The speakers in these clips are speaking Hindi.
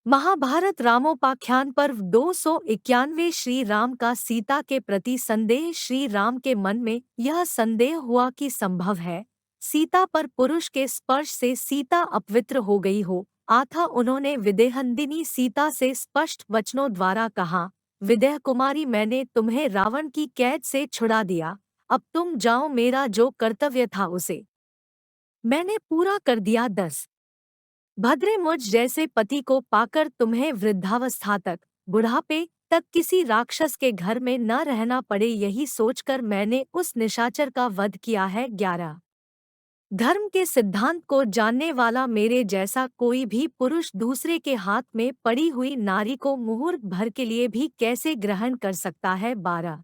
महाभारत रामोपाख्यान पर्व 291 श्री राम का सीता के प्रति संदेह। श्री राम के मन में यह संदेह हुआ कि संभव है सीता पर पुरुष के स्पर्श से सीता अपवित्र हो गई हो। अतः उन्होंने विदेहनंदिनी सीता से स्पष्ट वचनों द्वारा कहा, विदेह कुमारी, मैंने तुम्हें रावण की कैद से छुड़ा दिया। अब तुम जाओ, मेरा जो कर्तव्य था उसे मैंने पूरा कर दिया। 10 भद्रे, मुझ जैसे पति को पाकर तुम्हें वृद्धावस्था तक, बुढ़ापे तक किसी राक्षस के घर में न रहना पड़े, यही सोचकर मैंने उस निशाचर का वध किया है। 11 धर्म के सिद्धांत को जानने वाला मेरे जैसा कोई भी पुरुष दूसरे के हाथ में पड़ी हुई नारी को मुहूर्त भर के लिए भी कैसे ग्रहण कर सकता है। 12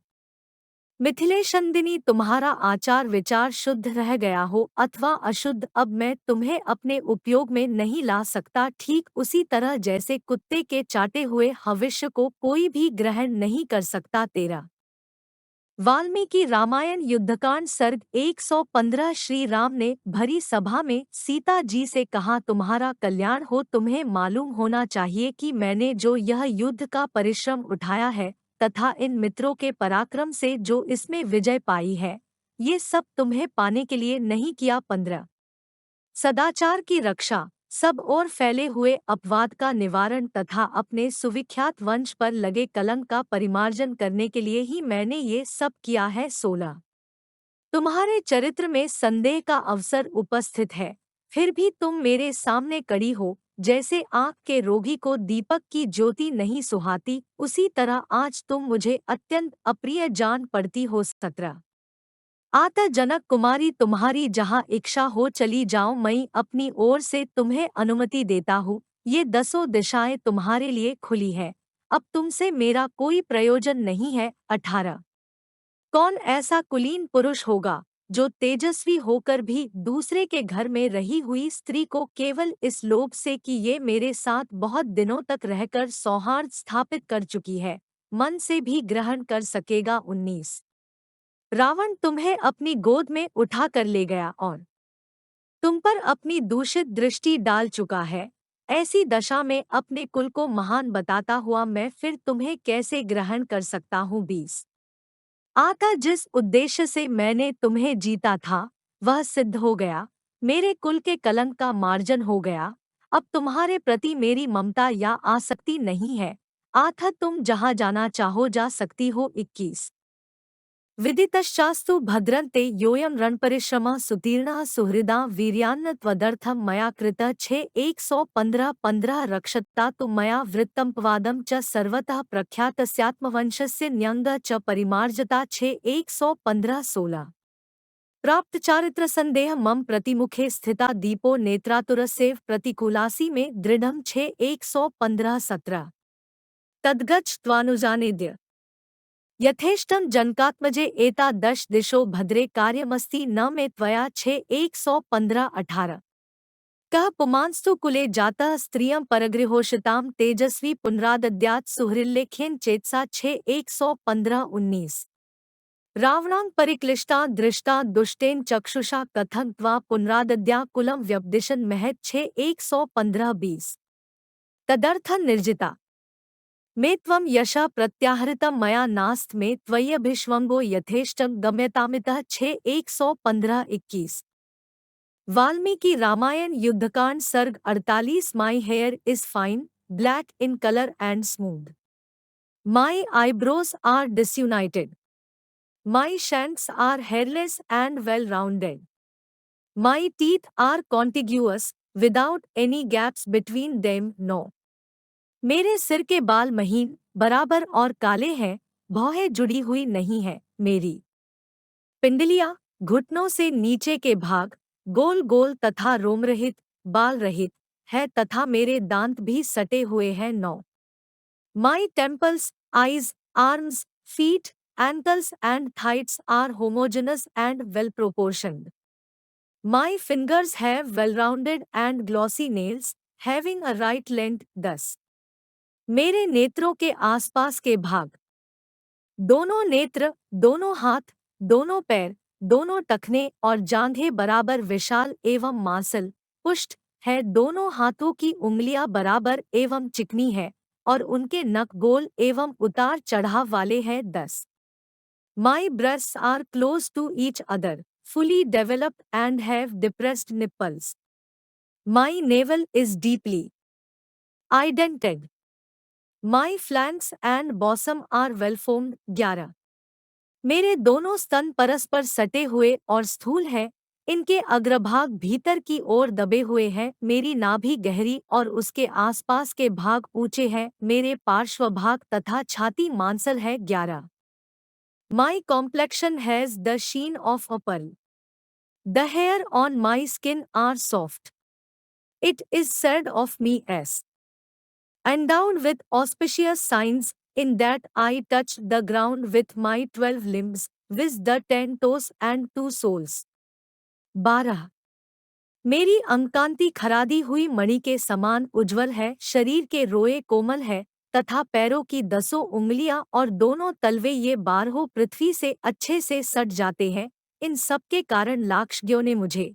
मिथिलेशनंदिनी, तुम्हारा आचार विचार शुद्ध रह गया हो अथवा अशुद्ध, अब मैं तुम्हें अपने उपयोग में नहीं ला सकता। ठीक उसी तरह जैसे कुत्ते के चाटे हुए हविष्य को कोई भी ग्रहण नहीं कर सकता। 13 वाल्मीकि रामायण युद्धकांड सर्ग 115। श्री राम ने भरी सभा में सीता जी से कहा, तुम्हारा कल्याण हो, तुम्हें मालूम होना चाहिए कि मैंने जो यह युद्ध का परिश्रम उठाया है तथा इन मित्रों के पराक्रम से जो इसमें विजय पाई है, ये सब तुम्हें पाने के लिए नहीं किया। 15 सदाचार की रक्षा, सब ओर फैले हुए अपवाद का निवारण तथा अपने सुविख्यात वंश पर लगे कलंक का परिमार्जन करने के लिए ही मैंने ये सब किया है। 16 तुम्हारे चरित्र में संदेह का अवसर उपस्थित है, फिर भी तुम मेरे सामने कड़ी हो। जैसे आँख के रोगी को दीपक की ज्योति नहीं सुहाती, उसी तरह आज तुम मुझे अत्यंत अप्रिय जान पड़ती हो। 17 आता जनक कुमारी, तुम्हारी जहाँ इच्छा हो चली जाओ, मैं अपनी ओर से तुम्हें अनुमति देता हूँ। ये 10 दिशाएं तुम्हारे लिए खुली है, अब तुमसे मेरा कोई प्रयोजन नहीं है। 18 कौन ऐसा कुलीन पुरुष होगा जो तेजस्वी होकर भी दूसरे के घर में रही हुई स्त्री को केवल इस लोभ से कि ये मेरे साथ बहुत दिनों तक रहकर सौहार्द स्थापित कर चुकी है, मन से भी ग्रहण कर सकेगा। 19 रावण तुम्हें अपनी गोद में उठा कर ले गया और तुम पर अपनी दूषित दृष्टि डाल चुका है। ऐसी दशा में अपने कुल को महान बताता हुआ मैं फिर तुम्हें कैसे ग्रहण कर सकता हूँ। 20 आता जिस उद्देश्य से मैंने तुम्हें जीता था वह सिद्ध हो गया, मेरे कुल के कलंक का मार्जन हो गया। अब तुम्हारे प्रति मेरी ममता या आसक्ति नहीं है, आता तुम जहाँ जाना चाहो जा सकती हो। 21 विदितश्चास्तु भद्रन्ते योऽयं रणपरिश्रमः सुतीर्णः सुहृदा वीर्यान्न त्वदर्थं मया कृतः। 6 115 15 रक्षता तु मया वृत्तम्पवादं च सर्वतः प्रख्यातस्यात्मवंशस्य न्यङ्गः च परिमार्जता। 6 115 16 प्राप्त चारित्र संदेह मम प्रतिमुखे स्थिता दीपो नेत्रातुरस्येव प्रतिकूलासी में दृढ़ं। 6 115 17 तद्गच्छ त्वानुजानेद्य यथेष्टं जनकात्मजे एता 10 दिशो भद्रे कार्यमस्ति न मे त्वया। 6 115 18 कः पुमांस्तु कुले जातः स्त्रियं परगृहोषितां तेजस्वी पुनरादद्यात् सुहृल्लेख्येन चेतसा। 6 115 19 रावणां परिक्लिष्टा दृष्टा दुष्टेन चक्षुषा कथं त्वा पुनरादद्या कुलं व्यपदिशन् महत्। 6 115 20 तदर्थं निर्जिता मे त्वं यशः प्रत्याहृतं मया नास्त मे त्वय्यभिष्वङ्गो यथेष्टं गम्यतामितः। 6 115 21 वाल्मीकि रामायण युद्धकांड सर्ग 48 my hair is fine black in colour and smooth, my eyebrows are disunited, my shanks are hairless and well rounded, my teeth are contiguous without any gaps between them. नो मेरे सिर के बाल महीन बराबर और काले हैं, भौहें जुड़ी हुई नहीं है। मेरी पिंडलियाँ घुटनों से नीचे के भाग गोल गोल तथा रोमरहित बाल रहित है तथा मेरे दांत भी सटे हुए हैं। 9 my temples eyes arms feet ankles and thighs are homogenous and well proportioned, my fingers have well rounded and glossy nails having a right length. 10 मेरे नेत्रों के आसपास के भाग, दोनों नेत्र, दोनों हाथ, दोनों पैर, दोनों टखने और जांघें बराबर विशाल एवं मांसल, पुष्ट, है, दोनों हाथों की उंगलियां बराबर एवं चिकनी है और उनके नख गोल एवं उतार चढ़ाव वाले हैं। 10. My breasts are close to each other, fully developed and have depressed nipples. My navel is deeply indented. My flanks and bosom are well formed. 11. मेरे दोनों स्तन परस्पर सटे हुए और स्थूल हैं, इनके अग्रभाग भीतर की ओर दबे हुए हैं, मेरी नाभि गहरी और उसके आसपास के भाग ऊंचे हैं, मेरे पार्श्व भाग तथा छाती मांसल है। 11. My complexion has the sheen of a pearl. The hair on my skin are soft. It is said of me as endowed with auspicious signs, in that I touch the ground with my 12 limbs, with the 10 toes and 2 soles. 12. मेरी अंगकांति खरादी हुई मणि के समान उज्ज्वल है, शरीर के रोए कोमल है तथा पैरों की 10 उंगलियां और दोनों तलवे ये 12 पृथ्वी से अच्छे से सट जाते हैं। इन सब के कारण लाक्षज्ञों ने मुझे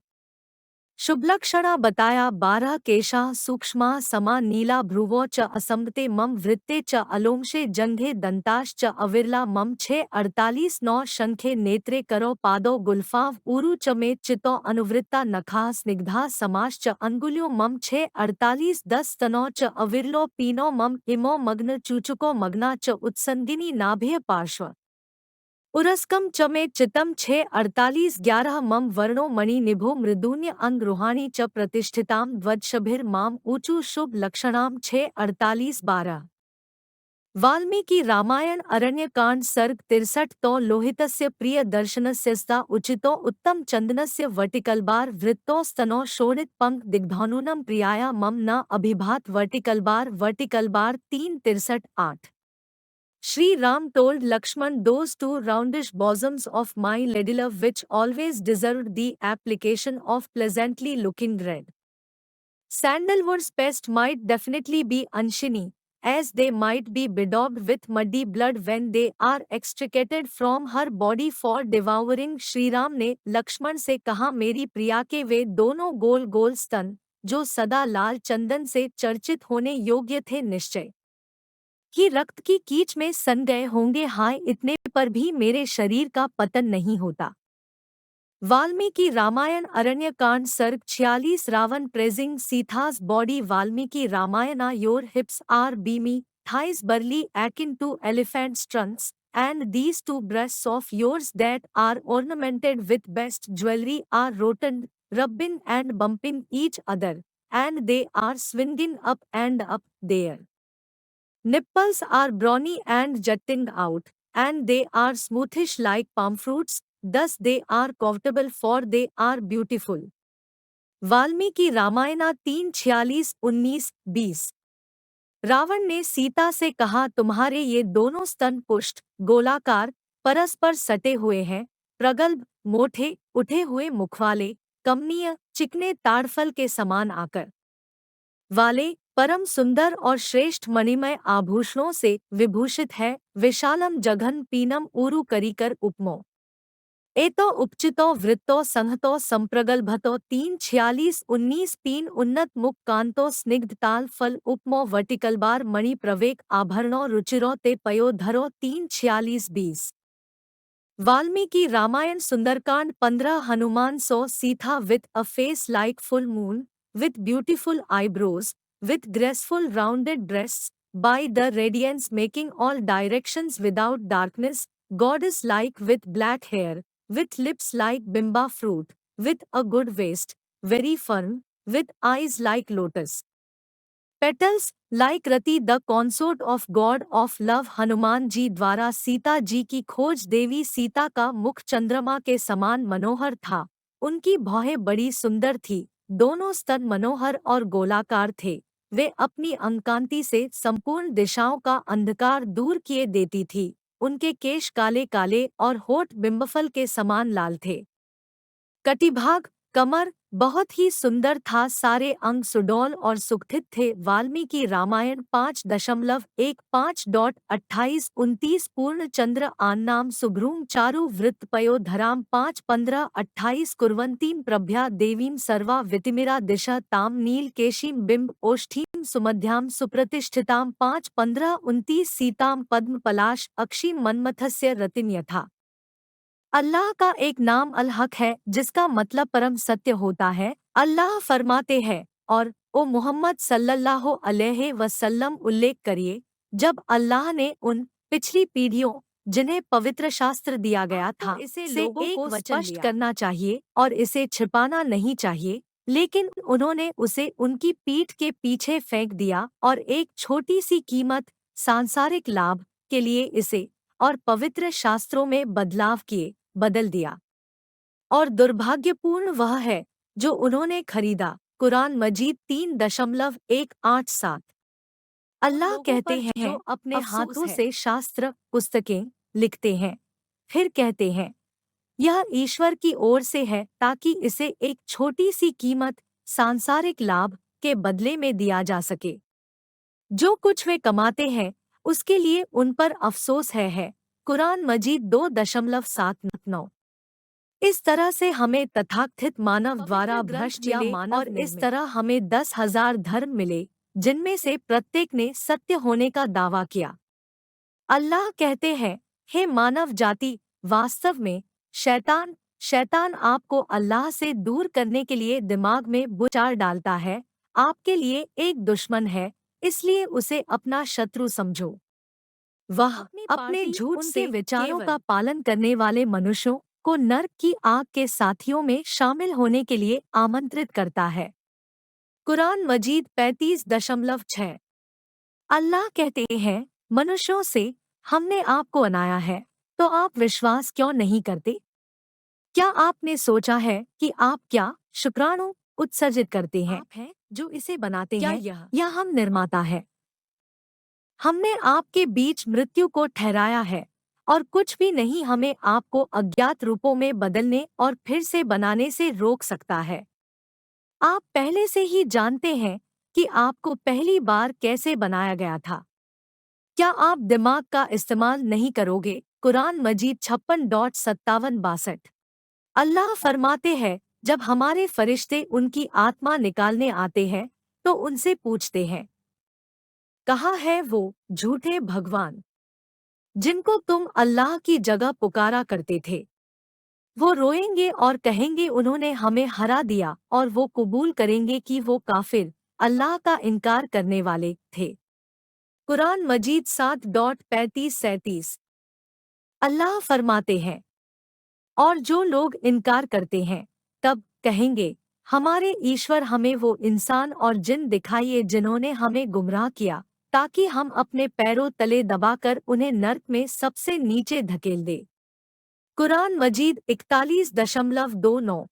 शुभलक्षणा बताया। 12 केशा सूक्ष्मा समा नीला भ्रुवो च असंबते मम वृत्ते च अलोंशे जंघे दंताश च अविरला मम 6 48 9 शंखे नेत्रे करो पादो गुल्फाव ऊरु च मे चितो अनुवृत्ता नखा स्निग्धा समाश च अंगुलियों मम 6 48 10 तनो च अविरलो पीनो मम इमो मग्न चूचुको मग्ना च उत्संगिनी नाभ्य पार्श्व उरस्कम च मे चितम 6 48 11 मम वर्णो मणि निभो मृदून्य अंग रूहाणी च प्रतिष्ठिताम ध्वजशभिर माम ऊचु शुभ लक्षणाम 6 48 12. वाल्मीकि रामायण अरण्य कांड सर्ग 63 तो लोहितस्य प्रिय दर्शनस्यस्ता उचितो उत्तम चंदनस्य वर्टिकलबार वृत्तो स्तनो शोणित पंख दिग्धौनुनम प्रियाया मम न अभिभात वर्टिकलबार 3 63 8. Sri Ram told Lakshman those 2 roundish bosoms of my ladylove which always deserved the application of pleasantly looking red sandalwood's pest might definitely be unshiny, as they might be bedaubed with muddy blood when they are extricated from her body for devouring. Shri Ram ने लक्ष्मण से कहा, मेरी प्रिया के वे दोनों गोल गोल स्तन जो सदा लाल चंदन से चर्चित होने योग्य थे निश्चय कि रक्त की कीच में सन गए होंगे, हाय इतने पर भी मेरे शरीर का पतन नहीं होता। वाल्मीकि रामायण अरण्य कांड सर्ग 46 Ravan praising Sita's body Valmiki Ramayana your hips are beamy, thighs burly akin to elephant's trunks, and these 2 breasts of yours that are ornamented with best jewelry are rotund, rubbing and bumping each other, and they are swinging up and up there. Nipples are brawny and jutting out, and they are smoothish like palm fruits, thus they are comfortable for they are beautiful. Valmiki Ramayana 3 46 19 20. Ravan ने सीता से कहा, तुम्हारे ये दोनों स्तन पुष्ट गोलाकार परस्पर सटे हुए हैं, प्रगल्भ मोटे उठे हुए मुखवाले, कमनीय चिकने ताड़फल के समान आकर वाले, परम सुंदर और श्रेष्ठ मणिमय आभूषणों से विभूषित है। विशालम जघन पीनम ऊरु करीकर उपमो एतो उपचितो वृत्तो संहतो संप्रगल्भतो 3 46 19 3 उन्नत मुख कांतो स्निग्ध ताल फल उपमो वर्टिकलबार मणि प्रवेक आभरणो रुचिरो ते पयोधरो 3 46 20. Valmiki Ramayan Sundarkand 15 Hanuman saw Sita with a face like full moon, with beautiful eyebrows, with graceful rounded breasts, by the radiance making all directions without darkness, goddess-like with black hair, with lips like bimba fruit, with a good waist, very firm, with eyes like lotus petals, like Rati the consort of God of love. Hanuman ji द्वारा सीता जी की खोज देवी सीता का मुख चंद्रमा के समान मनोहर था, उनकी भौहें बड़ी सुंदर थी, दोनों स्तन मनोहर और गोलाकार थे, वे अपनी अंगकांति से संपूर्ण दिशाओं का अंधकार दूर किए देती थी, उनके केश काले काले और होठ बिंबफल के समान लाल थे। कटिभाग, कमर, बहुत ही सुंदर था, सारे अंग सुडौल और सुगठित थे। वाल्मीकि रामायण 5.15.28-29 पूर्ण चंद्र आन्नाम सुभ्रूम चारु वृत्तपयो धराम 5:15-28 कुर्वन्तीं प्रभ्या देवीं सर्वा वितिमिरा दिशा ताम नीलकेशीं बिंब ओष्ठीं सुमध्यां सुप्रतिष्ठितां 5:15-29 सीताम पद्म पलाश अक्षीं मन्मथस्य रतिं यथा। अल्लाह का एक नाम अल हक है, जिसका मतलब परम सत्य होता है। अल्लाह फरमाते हैं, और ओ मोहम्मद सल्लल्लाहु अलैहि वसल्लम उल्लेख करिए, जब अल्लाह ने उन पिछली पीढ़ियों जिन्हें पवित्र शास्त्र दिया गया था इसे से लोगों को स्पष्ट करना चाहिए और इसे छिपाना नहीं चाहिए, लेकिन उन्होंने उसे उनकी पीठ के पीछे फेंक दिया और एक छोटी सी कीमत सांसारिक लाभ के लिए इसे और पवित्र शास्त्रों में बदलाव किए बदल दिया। और दुर्भाग्यपूर्ण वह है जो उन्होंने खरीदा। कुरान मजीद 3.187। अल्लाह कहते हैं जो अपने हाथों से शास्त्र पुस्तकें लिखते हैं, फिर कहते हैं यह ईश्वर की ओर से है, ताकि इसे एक छोटी सी कीमत सांसारिक लाभ के बदले में दिया जा सके। जो कुछ वे कमाते हैं उसके लिए उन पर अफसोस है। कुरान मजीद 2.7-9। इस तरह से हमें तथाकथित मानव द्वारा भ्रष्ट या और इस तरह हमें 10,000 धर्म मिले, जिनमें से प्रत्येक ने सत्य होने का दावा किया। अल्लाह कहते हैं, हे मानव जाति, वास्तव में शैतान आपको अल्लाह से दूर करने के लिए दिमाग में विचार डालता है, आपके लिए एक दुश्मन है, इसलिए उसे अपना शत्रु समझो। वह अपने झूठ से विचारों का पालन करने वाले मनुष्यों को नरक की आग के साथियों में शामिल होने के लिए आमंत्रित करता है। कुरान मजीद 35.6। अल्लाह कहते हैं, मनुष्यों से हमने आपको बनाया है, तो आप विश्वास क्यों नहीं करते? क्या आपने सोचा है कि आप क्या शुक्राणु उत्सर्जित करते हैं? आप हैं जो इसे बनाते हैं या हम निर्माता है? हमने आपके बीच मृत्यु को ठहराया है, और कुछ भी नहीं हमें आपको अज्ञात रूपों में बदलने और फिर से बनाने से रोक सकता है। आप पहले से ही जानते हैं कि आपको पहली बार कैसे बनाया गया था। क्या आप दिमाग का इस्तेमाल नहीं करोगे? कुरान मजीद 56.57-62। अल्लाह फरमाते हैं, जब हमारे फरिश्ते उनकी आत्मा निकालने आते हैं तो उनसे पूछते हैं, कहाँ है वो झूठे भगवान जिनको तुम अल्लाह की जगह पुकारा करते थे? वो रोएंगे और कहेंगे उन्होंने हमें हरा दिया, और वो कबूल करेंगे कि वो काफिर अल्लाह का इनकार करने वाले थे। कुरान मजीद 7.35-37। अल्लाह फरमाते हैं, और जो लोग इनकार करते हैं तब कहेंगे, हमारे ईश्वर हमें वो इंसान और जिन दिखाइए जिन्होंने हमें गुमराह किया, ताकि हम अपने पैरों तले दबाकर उन्हें नर्क में सबसे नीचे धकेल दे। कुरान मजीद 41.29।